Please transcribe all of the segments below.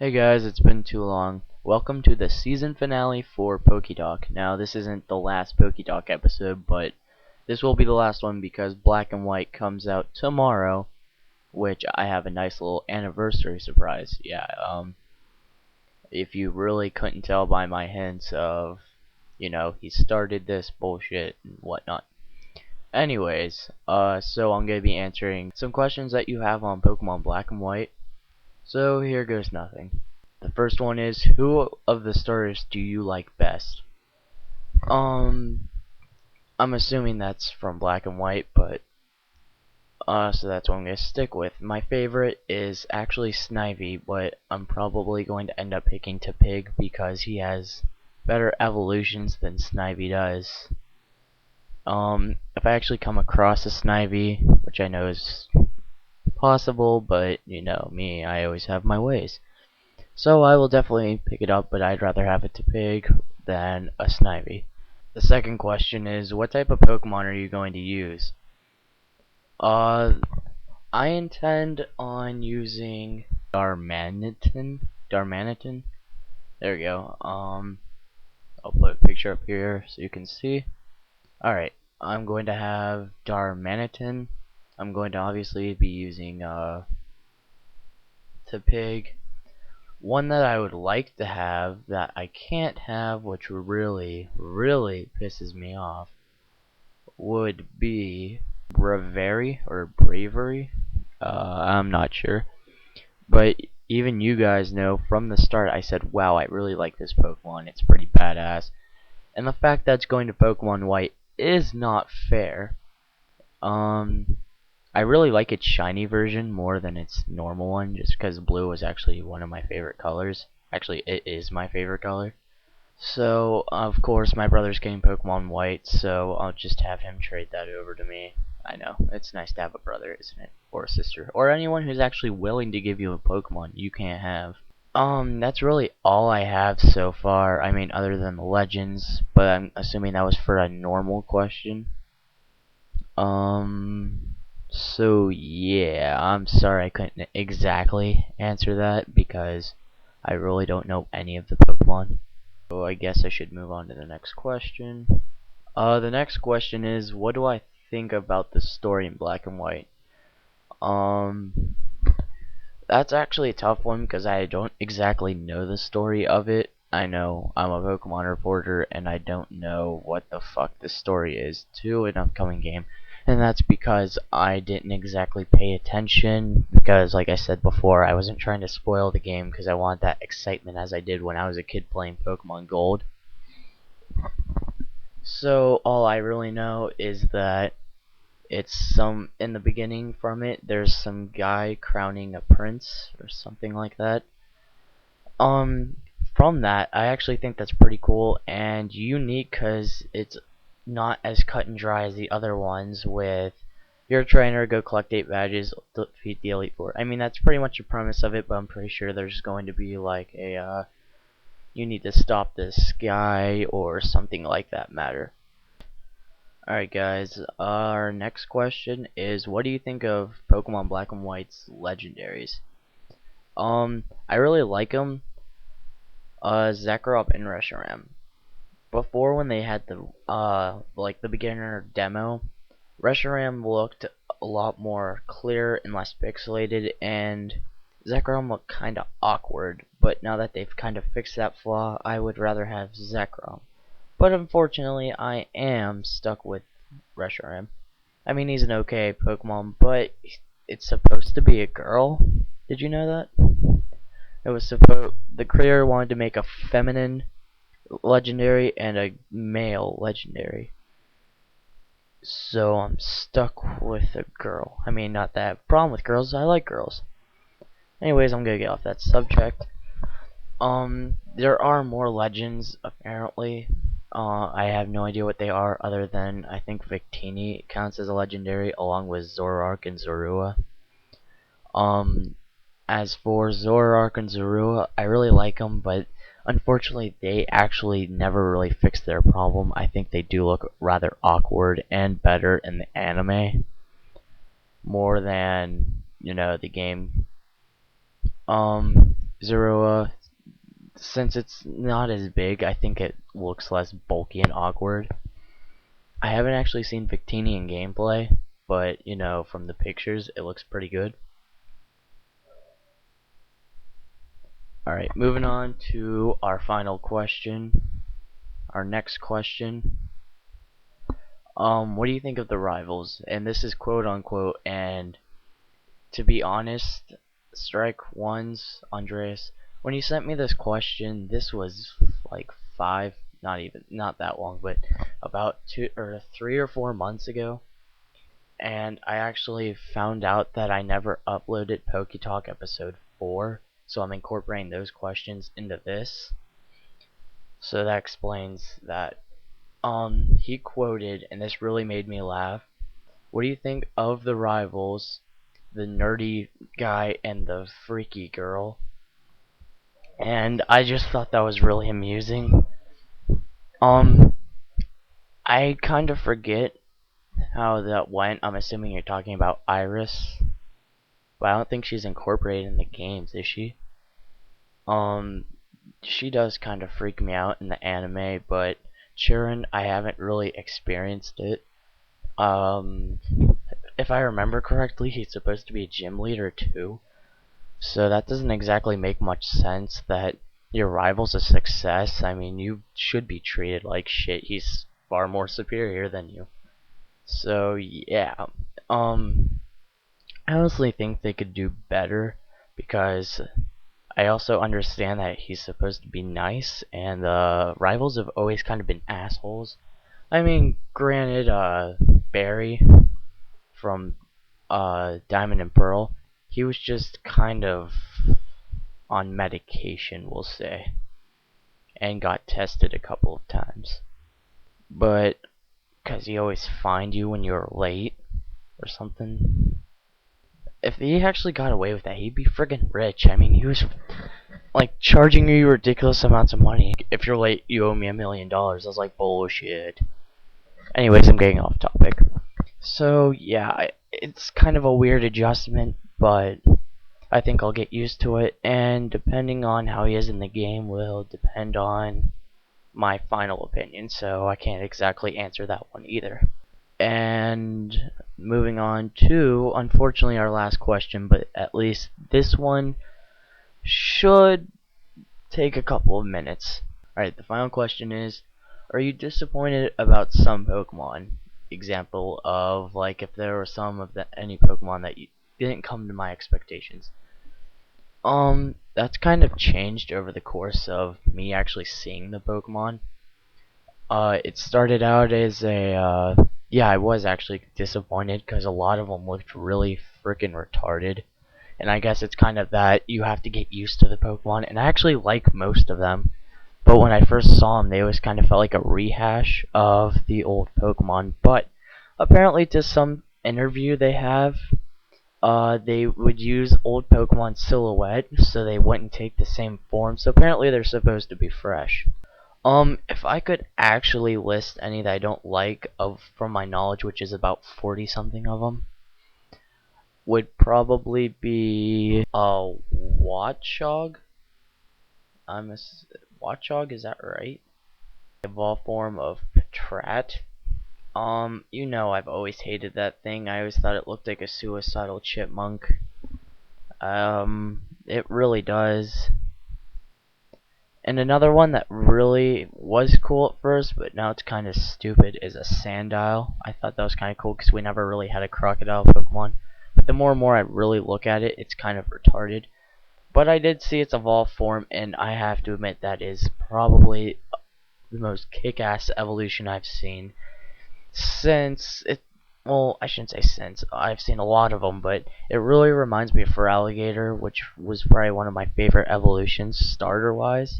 Hey guys, it's been too long. Welcome to the season finale for PokeDoc. Now, this isn't the last PokeDoc episode, but this will be the last one because Black and White comes out tomorrow, which I have a nice little anniversary surprise. Yeah, if you really couldn't tell by my hints of, he started this bullshit and whatnot. Anyways, so I'm gonna be answering some questions that you have on Pokemon Black and White. So here goes nothing. The first one is, who of the starters do you like best? Um, I'm assuming that's from Black and White, but so that's what I'm gonna stick with. My favorite is actually Snivy, but I'm probably going to end up picking Tepig because he has better evolutions than Snivy does. If I actually come across a Snivy, which I know is possible, but you know me, I always have my ways. So I will definitely pick it up, but I'd rather have a Tepig than a Snivy. The second question is, what type of Pokemon are you going to use? Uh, I intend on using Darmanitan. Darmanitan. There we go. I'll put a picture up here so you can see. Alright, I'm going to have Darmanitan. I'm going to obviously be using Tepig. One that I would like to have that I can't have, which really pisses me off, would be Bravery or Bravery. I'm not sure. But even you guys know from the start I said, wow, I really like this Pokemon. It's pretty badass. And the fact that it's going to Pokemon White is not fair. I really like its shiny version more than its normal one, just because blue is actually one of my favorite colors. Actually, it is my favorite color. So, of course, my brother's getting Pokemon White, so I'll just have him trade that over to me. I know, it's nice to have a brother, isn't it? Or a sister. Or anyone who's actually willing to give you a Pokemon you can't have. That's really all I have so far. I mean, other than the legends, but I'm assuming that was for a normal question. So yeah, I'm sorry I couldn't exactly answer that because I really don't know any of the Pokemon. So I guess I should move on to the next question. The next question is, what do I think about the story in Black and White? Um, that's actually a tough one because I don't exactly know the story of it. I know I'm a Pokemon reporter and I don't know what the fuck the story is to an upcoming game. And that's because I didn't exactly pay attention because, like I said before, I wasn't trying to spoil the game because I want that excitement as I did when I was a kid playing Pokemon Gold. So all I really know is that it's in the beginning from it, there's some guy crowning a prince or something like that. Um, from that, I actually think that's pretty cool and unique because it's not as cut and dry as the other ones with you're a trainer, go collect 8 badges, defeat the Elite Four. I mean, that's pretty much the premise of it, but I'm pretty sure there's going to be like a, you need to stop this guy or something like that matter. Alright guys, our next question is, what do you think of Pokemon Black and White's legendaries? I really like them. Zekrom and Reshiram. Before, when they had the like the beginner demo, Reshiram looked a lot more clear and less pixelated, and Zekrom looked kind of awkward. But now that they've kind of fixed that flaw, I would rather have Zekrom. But unfortunately, I am stuck with Reshiram. I mean, he's an okay Pokemon, but it's supposed to be a girl. Did you know that? It was supposed the creator wanted to make a feminine legendary and a male legendary. So I'm stuck with a girl. I mean, not that I have a problem with girls, I like girls. Anyways, I'm gonna get off that subject. There are more legends, apparently. I have no idea what they are, other than I think Victini counts as a legendary, along with Zoroark and Zorua. As for Zoroark and Zorua, I really like them, but unfortunately they actually never really fixed their problem. I think they do look rather awkward and better in the anime more than, the game. Zoroa, since it's not as big, I think it looks less bulky and awkward. I haven't actually seen Victini in gameplay, but you know, from the pictures, it looks pretty good. Alright, moving on to our final question. Our next question. What do you think of the rivals? And this is quote unquote, and to be honest, Strike Ones, Andreas, when you sent me this question, this was like not that long, but about 3 or 4 months ago. And I actually found out that I never uploaded PokeTalk episode 4, so I'm incorporating those questions into this. So that explains that. He quoted, and this really made me laugh. What do you think of the rivals, the nerdy guy and the freaky girl? And I just thought that was really amusing. I kind of forget how that went. I'm assuming you're talking about Iris, but I don't think she's incorporated in the games, is she? She does kind of freak me out in the anime, but Chirin, I haven't really experienced it. If I remember correctly, he's supposed to be a gym leader too, so that doesn't exactly make much sense that your rival's a success. I mean, you should be treated like shit. He's far more superior than you. So yeah, I honestly think they could do better, because I also understand that he's supposed to be nice, and the rivals have always kind of been assholes. I mean, granted, Barry from Diamond and Pearl, he was just kind of on medication, we'll say, and got tested a couple of times. But because he always fined you when you were late or something. If he actually got away with that, he'd be friggin' rich. I mean, he was like charging you ridiculous amounts of money. If you're late, you owe me $1 million. I was like, bullshit. Anyways, I'm getting off topic. So yeah, it's kind of a weird adjustment, but I think I'll get used to it. And depending on how he is in the game will depend on my final opinion. So I can't exactly answer that one either. And moving on to, unfortunately, our last question, but at least this one should take a couple of minutes. Alright, the final question is, are you disappointed about some Pokemon? Example of, like, if there were some of any Pokemon that didn't come to my expectations. That's kind of changed over the course of me actually seeing the Pokemon. It started out as a, yeah, I was actually disappointed because a lot of them looked really freaking retarded. And I guess it's kind of that you have to get used to the Pokemon, and I actually like most of them. But when I first saw them, they always kind of felt like a rehash of the old Pokemon. But apparently, to some interview they have, they would use old Pokemon silhouette, so they wouldn't take the same form. So apparently, they're supposed to be fresh. If I could actually list any that I don't like from my knowledge, which is about 40 something of them, would probably be Watchog. Watchog, is that right? Evolved form of Patrat. You know I've always hated that thing. I always thought it looked like a suicidal chipmunk. It really does. And another one that really was cool at first, but now it's kind of stupid, is a Sandile. I thought that was kind of cool because we never really had a crocodile Pokemon. But the more and more I really look at it, it's kind of retarded. But I did see its evolved form, and I have to admit that is probably the most kick-ass evolution I've seen since it. Well, I shouldn't say since. I've seen a lot of them, but it really reminds me of Feraligatr, which was probably one of my favorite evolutions, starter-wise.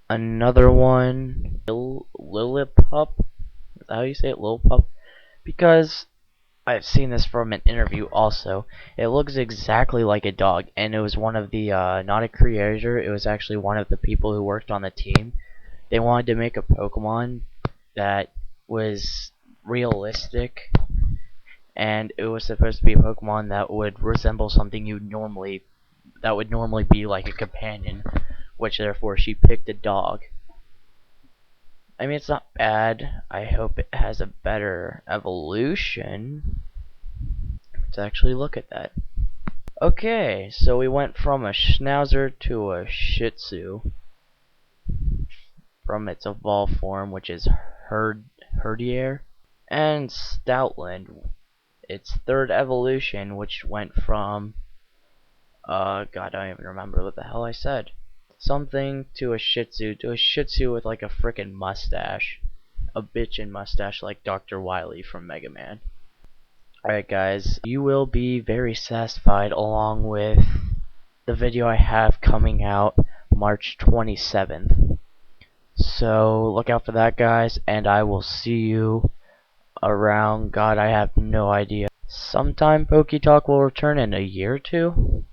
Another one, Lillipup. Is that how you say it, Lillipup? Because I've seen this from an interview also. It looks exactly like a dog, and it was one of the, not a creator, it was actually one of the people who worked on the team. They wanted to make a Pokemon that was realistic, and it was supposed to be a Pokemon that would resemble something you'd normally that would normally be like a companion, which therefore she picked a dog. I mean, it's not bad. I hope it has a better evolution. Let's actually look at that. Okay, so we went from a Schnauzer to a Shih Tzu from its evolved form, which is Herdier, and Stoutland, its third evolution, which went from God, I don't even remember what the hell I said. Something to a Shih Tzu with like a frickin' mustache, a bitchin' mustache like Dr. Wily from Mega Man. Alright guys, you will be very satisfied along with the video I have coming out March 27th. So look out for that guys, and I will see you around, God, I have no idea. Sometime PokeTalk will return in a year or two?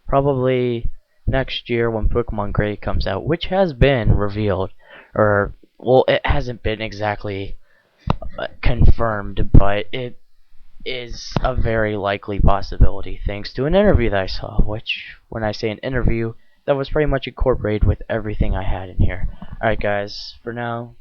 Probably next year when Pokemon Gray comes out, which has been revealed, or, well, it hasn't been exactly confirmed, but it is a very likely possibility thanks to an interview that I saw, which, when I say an interview, that was pretty much incorporated with everything I had in here. Alright guys, for now,